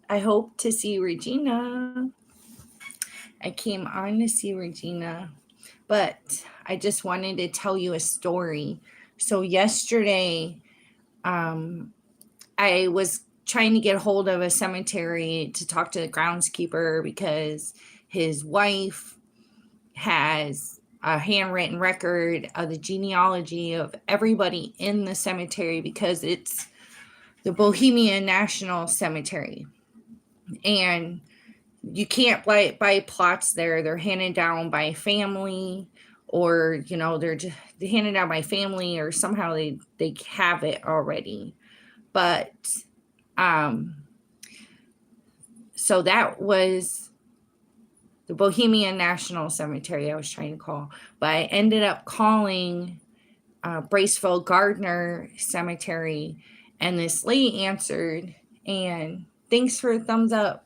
I hope to see Regina. I came on to see Regina, but I just wanted to tell you a story. So yesterday, um, I was trying to get a hold of a cemetery to talk to the groundskeeper because his wife has a handwritten record of the genealogy of everybody in the cemetery because it's the Bohemian National Cemetery. And you can't buy plots there. They're handed down by family, or they're handed down by family, or somehow they have it already. But um so that was the Bohemian National Cemetery I was trying to call, but I ended up calling Braceville Gardner Cemetery, and this lady answered. And thanks for a thumbs up.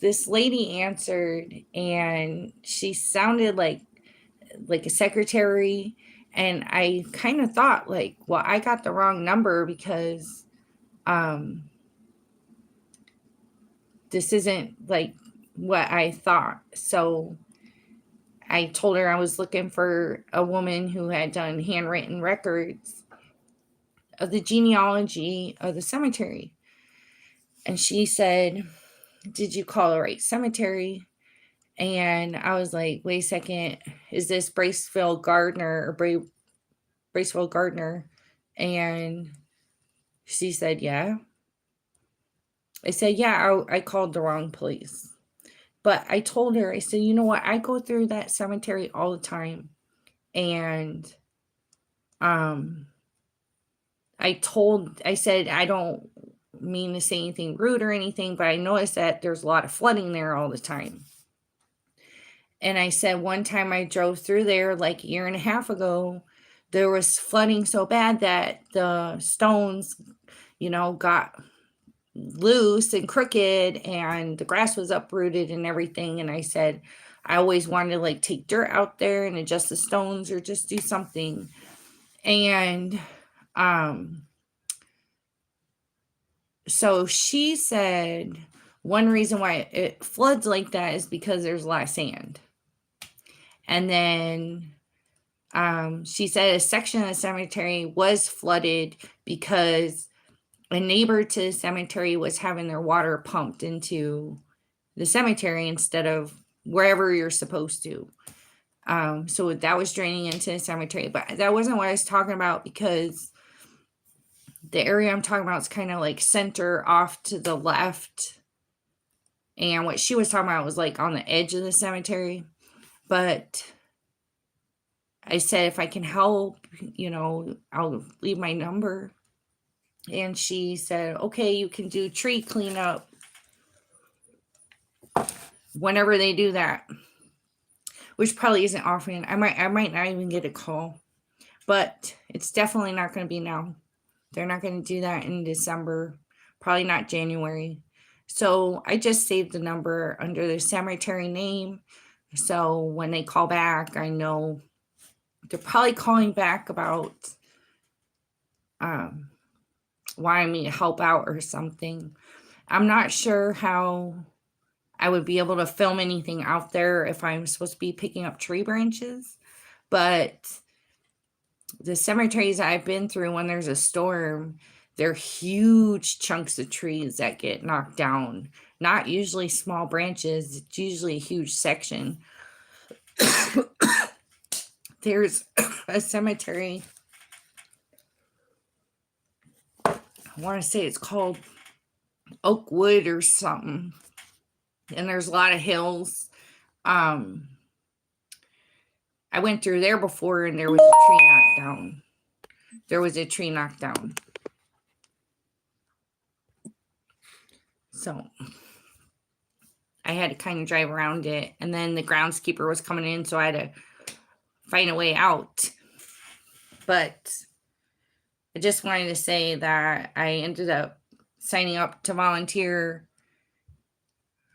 This lady answered, and she sounded like a secretary, and I kind of thought like, well, I got the wrong number because um this isn't like what I thought. So I told her I was looking for a woman who had done handwritten records of the genealogy of the cemetery. And she said, "Did you call the right cemetery?" And I was like, "Wait a second, is this Braceville Gardner or Braceville Gardner?" And she said, "Yeah." I said, "Yeah, I called the wrong place." But I told her, I said, "You know what? I go through that cemetery all the time." And um I said, "I don't mean to say anything rude or anything, but I noticed that there's a lot of flooding there all the time." And I said, "One time I drove through there like a year and a half ago, there was flooding so bad that the stones, got loose and crooked, and the grass was uprooted and everything." And I said, "I always wanted to like take dirt out there and adjust the stones or just do something." And um so she said one reason why it floods like that is because there's a lot of sand. And then she said a section of the cemetery was flooded because a neighbor to the cemetery was having their water pumped into the cemetery instead of wherever you're supposed to. So that was draining into the cemetery. But that wasn't what I was talking about, because the area I'm talking about is kind of like center off to the left. And what she was talking about was like on the edge of the cemetery. But I said, if I can help, I'll leave my number. And she said, okay, you can do tree cleanup whenever they do that, which probably isn't often. I might not even get a call, but it's definitely not going to be now. They're not going to do that in December, probably not January. So I just saved the number under the cemetery name. So when they call back, I know they're probably calling back about wanting me to help out or something. I'm not sure how I would be able to film anything out there if I'm supposed to be picking up tree branches. But the cemeteries I've been through, when there's a storm, they're huge chunks of trees that get knocked down. Not usually small branches, it's usually a huge section. There's a cemetery, I want to say it's called Oakwood or something, and there's a lot of hills. I went through there before, and there was a tree knocked down. So I had to kind of drive around it, and then the groundskeeper was coming in, so I had to find a way out. But I just wanted to say that I ended up signing up to volunteer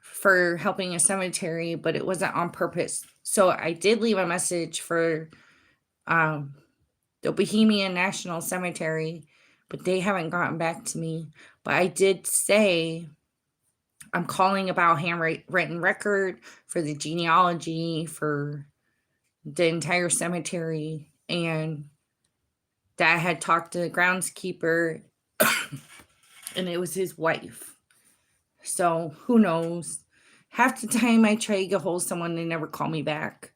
for helping a cemetery, but it wasn't on purpose. So I did leave a message for the Bohemian National Cemetery, but they haven't gotten back to me. But I did say I'm calling about handwritten record for the genealogy for the entire cemetery, and Dad had talked to the groundskeeper and it was his wife. So who knows? Half the time I try to get hold of someone, they never call me back.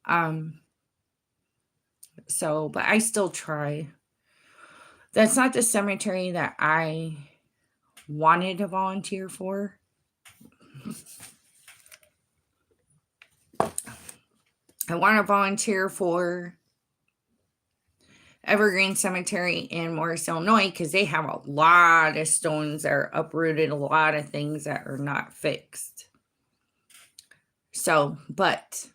But I still try. That's not the cemetery that I wanted to volunteer for. I want to volunteer for Evergreen Cemetery in Morris, Illinois, because they have a lot of stones that are uprooted, a lot of things that are not fixed. So, but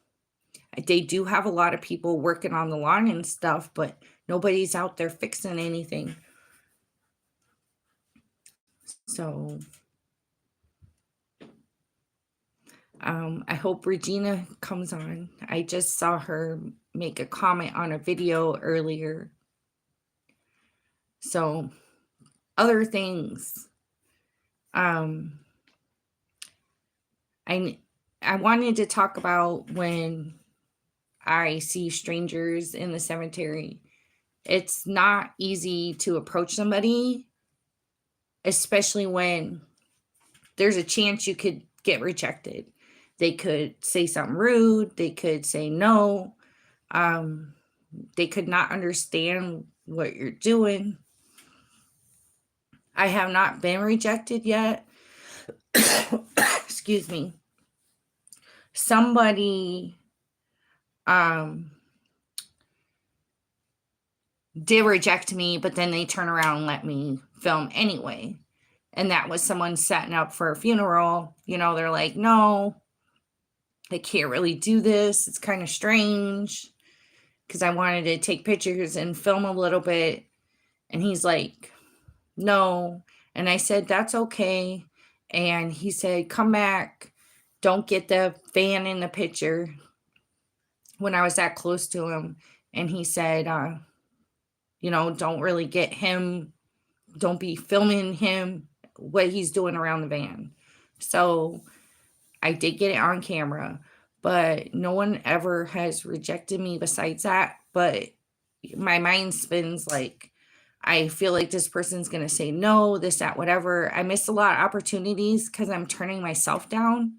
they do have a lot of people working on the lawn and stuff, but nobody's out there fixing anything. So, I hope Regina comes on. I just saw her make a comment on a video earlier. So, other things. I wanted to talk about when I see strangers in the cemetery. It's not easy to approach somebody, especially when there's a chance you could get rejected. They could say something rude. They could say no. They could not understand what you're doing. I have not been rejected yet. Excuse me. Somebody did reject me, but then they turn around and let me film anyway. And that was someone setting up for a funeral. You know, they're like, no, I can't really do this. It's kind of strange, because I wanted to take pictures and film a little bit. And he's like, no. And I said, that's okay. And he said, come back. Don't get the van in the picture, when I was that close to him. And he said, don't really get him. Don't be filming him, what he's doing around the van. So I did get it on camera, but no one ever has rejected me besides that. But my mind spins like, I feel like this person's going to say no, this, that, whatever. I missed a lot of opportunities because I'm turning myself down.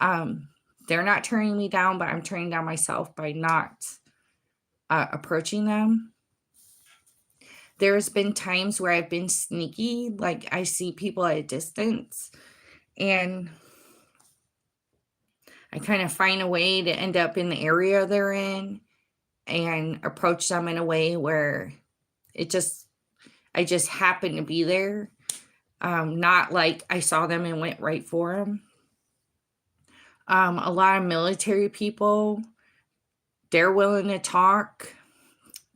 They're not turning me down, but I'm turning down myself by not approaching them. There's been times where I've been sneaky, like I see people at a distance and I kind of find a way to end up in the area they're in and approach them in a way where I just happen to be there. Not like I saw them and went right for them. A lot of military people, they're willing to talk.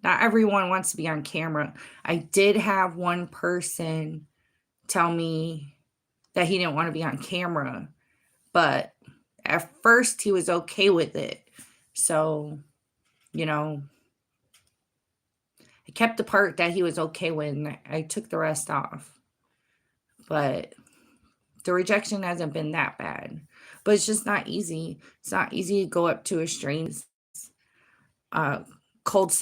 Not everyone wants to be on camera. I did have one person tell me that he didn't want to be on camera, but at first he was okay with it. So, I kept the part that he was okay with and I took the rest off. But the rejection hasn't been that bad. But it's just not easy. It's not easy to go up to a strange cold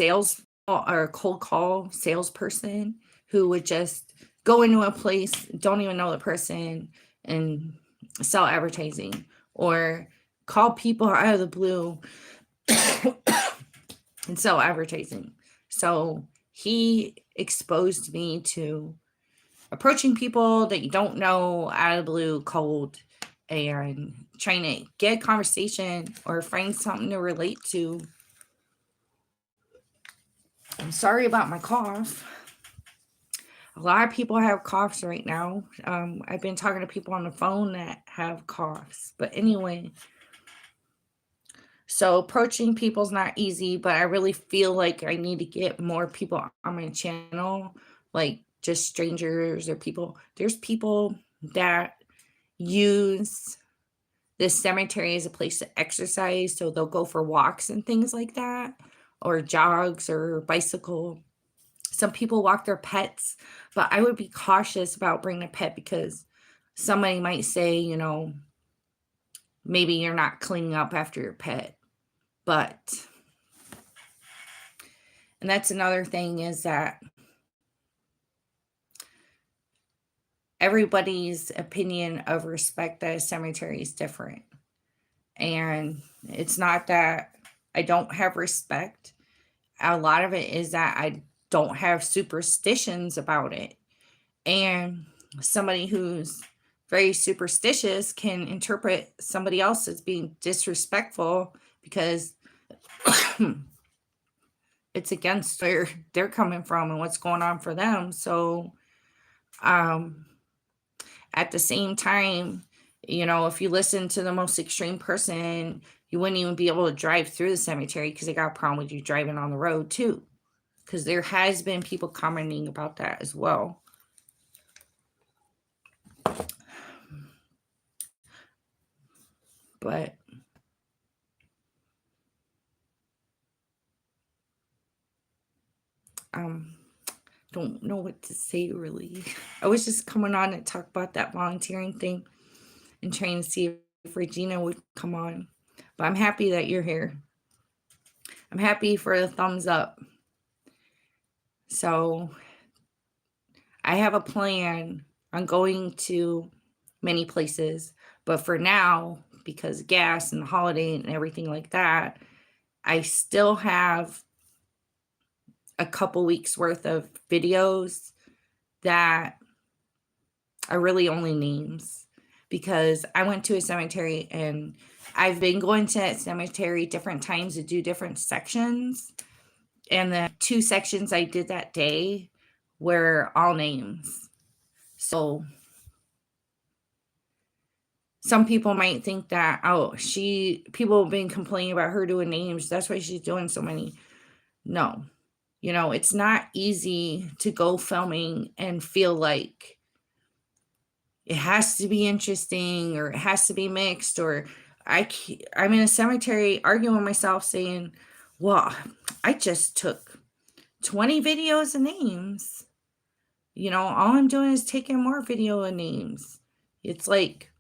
call salesperson who would just go into a place, don't even know the person, and sell advertising, or call people out of the blue and sell advertising. So he exposed me to approaching people that you don't know out of the blue, cold, and trying to get a conversation or find something to relate to. I'm sorry about my cough. A lot of people have coughs right now. I've been talking to people on the phone that have coughs. But anyway, so approaching people's not easy, but I really feel like I need to get more people on my channel, like just strangers or people. There's people that use this cemetery as a place to exercise, so they'll go for walks and things like that, or jogs or bicycle. Some people walk their pets, but I would be cautious about bringing a pet because somebody might say, maybe you're not cleaning up after your pet, and that's another thing, is that everybody's opinion of respect at a cemetery is different. And it's not that I don't have respect. A lot of it is that I don't have superstitions about it. And somebody who's very superstitious can interpret somebody else as being disrespectful because it's against where they're coming from and what's going on for them. So, at the same time, if you listen to the most extreme person, you wouldn't even be able to drive through the cemetery because they got a problem with you driving on the road too. Because there has been people commenting about that as well. But don't know what to say really. I was just coming on to talk about that volunteering thing and trying to see if Regina would come on. But I'm happy that you're here. I'm happy for the thumbs up. So I have a plan on going to many places, but for now, because gas and the holiday and everything like that, I still have a couple weeks worth of videos that are really only names, because I went to a cemetery and I've been going to that cemetery different times to do different sections. And the 2 sections I did that day were all names. So some people might think that, people have been complaining about her doing names, that's why she's doing so many. No, it's not easy to go filming and feel like it has to be interesting or it has to be mixed, or I'm in a cemetery arguing with myself saying, well, I just took 20 videos of names. All I'm doing is taking more video of names. It's like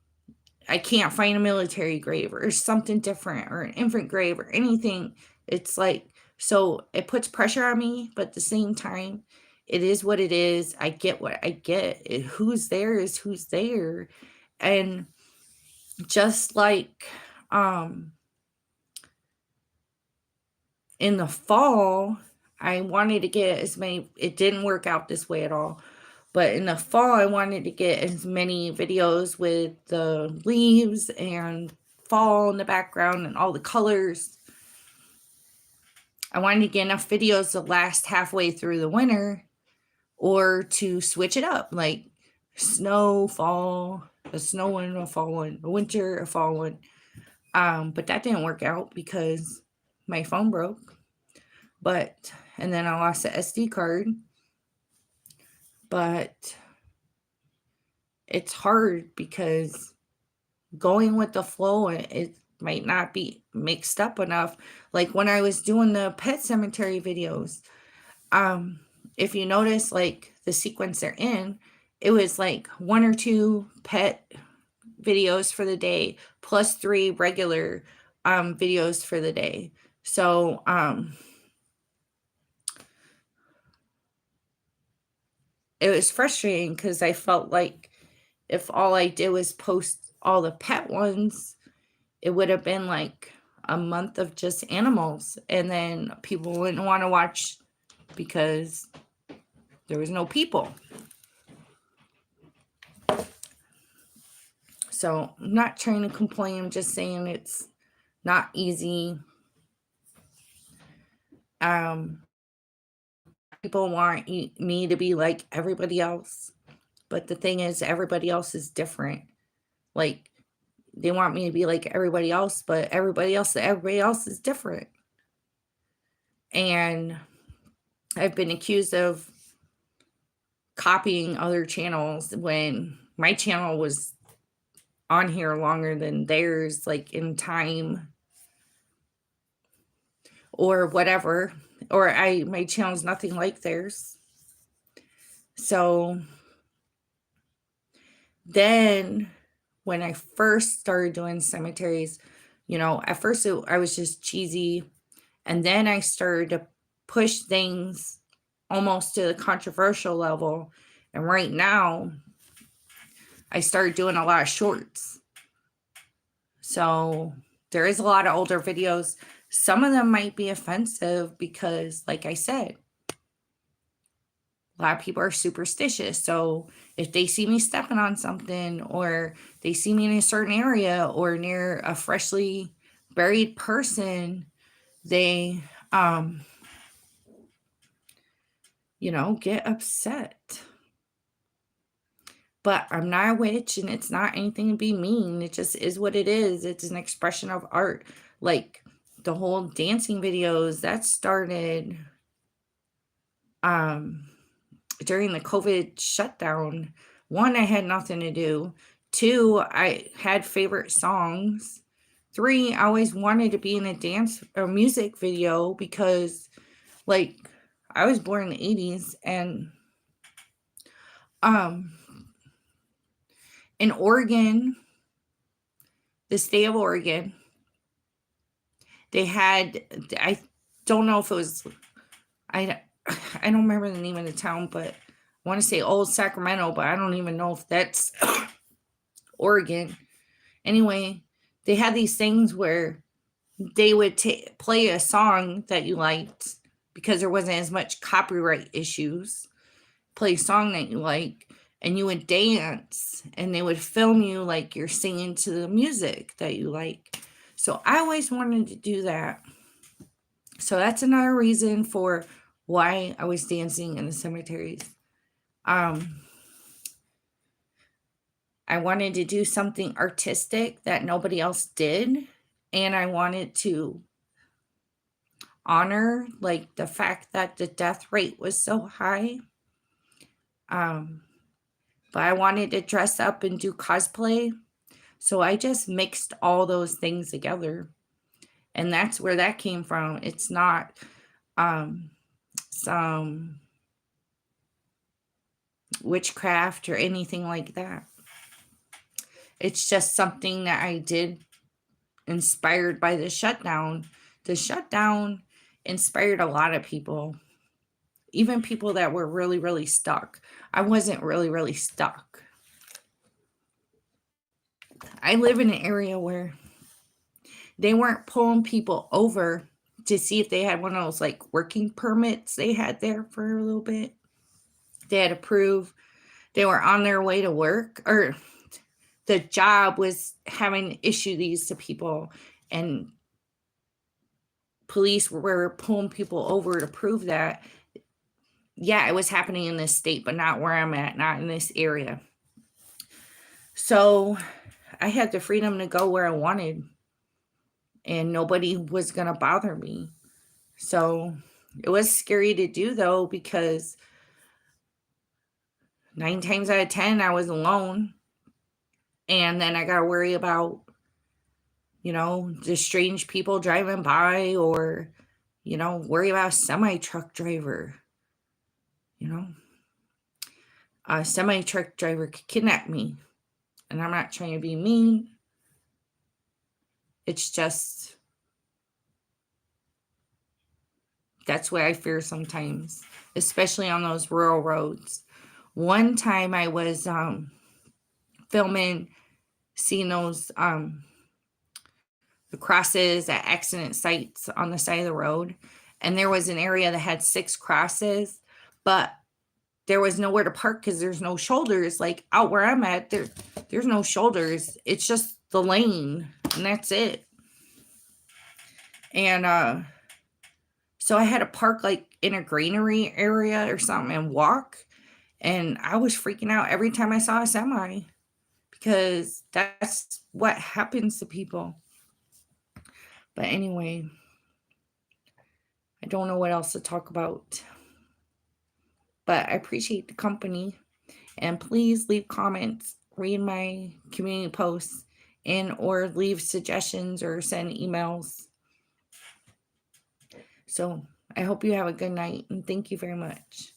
I can't find a military grave or something different or an infant grave or anything. It's like, so it puts pressure on me, but at the same time, it is what it is. I get what I get. Who's there is who's there. And just like in the fall, I wanted to get as many, it didn't work out this way at all. But in the fall, I wanted to get as many videos with the leaves and fall in the background and all the colors. I wanted to get enough videos to last halfway through the winter, or to switch it up, like snow, fall, a snow one, a fall one, a winter, a fall one. But that didn't work out because my phone broke. And then I lost the SD card. But it's hard because going with the flow, it might not be mixed up enough. Like when I was doing the pet cemetery videos, if you notice, like the sequence they're in, it was like 1 or 2 pet videos for the day plus 3 regular videos for the day. So it was frustrating because I felt like if all I did was post all the pet ones, it would have been like a month of just animals, and then people wouldn't want to watch because there was no people. So I'm not trying to complain, I'm just saying it's not easy. People want me to be like everybody else, but the thing is, everybody else is different. Like they want me to be like everybody else, but everybody else is different. And I've been accused of copying other channels when my channel was on here longer than theirs, like in time or whatever, or my channel's nothing like theirs. So Then when I first started doing cemeteries, at first I was just cheesy. And then I started to push things almost to the controversial level. And right now, I started doing a lot of shorts. So there is a lot of older videos. Some of them might be offensive because, like I said, a lot of people are superstitious. So if they see me stepping on something, or they see me in a certain area or near a freshly buried person, they, get upset. But I'm not a witch, and it's not anything to be mean. It just is what it is. It's an expression of art. Like the whole dancing videos that started during the COVID shutdown. One, I had nothing to do. Two, I had favorite songs. Three, I always wanted to be in a dance or music video because, like, I was born in the 80s, and in Oregon, the state of Oregon, they had, I don't know if it was, I don't remember the name of the town, but I want to say Old Sacramento, but I don't even know if that's Oregon. Anyway, they had these things where they would play a song that you liked because there wasn't as much copyright issues. Play a song that you like, and you would dance, and they would film you like you're singing to the music that you like. So I always wanted to do that. So that's another reason for why I was dancing in the cemeteries. I wanted to do something artistic that nobody else did, and I wanted to honor like the fact that the death rate was so high. But I wanted to dress up and do cosplay. So I just mixed all those things together. And that's where that came from. It's not some witchcraft or anything like that. It's just something that I did inspired by the shutdown. The shutdown inspired a lot of people, even people that were really, really stuck. I wasn't really, really stuck. I live in an area where they weren't pulling people over to see if they had one of those like working permits they had there for a little bit. They had to prove they were on their way to work, or the job was having to issue these to people, and police were pulling people over to prove that. Yeah, it was happening in this state, but not where I'm at, not in this area. So I had the freedom to go where I wanted, and nobody was going to bother me. So it was scary to do, though, because 9 times out of 10, I was alone. And then I got to worry about, the strange people driving by, or, worry about a semi-truck driver. A semi-truck driver could kidnap me. And I'm not trying to be mean. It's just, that's what I fear sometimes, especially on those rural roads. One time I was filming, seeing those the crosses at accident sites on the side of the road, and there was an area that had 6 crosses, but there was nowhere to park because there's no shoulders. Like out where I'm at, there's no shoulders. It's just the lane, and that's it. And so I had to park like in a granary area or something and walk. And I was freaking out every time I saw a semi, because that's what happens to people. But anyway, I don't know what else to talk about. But I appreciate the company. And please leave comments, read my community posts, and or leave suggestions or send emails. So I hope you have a good night, and thank you very much.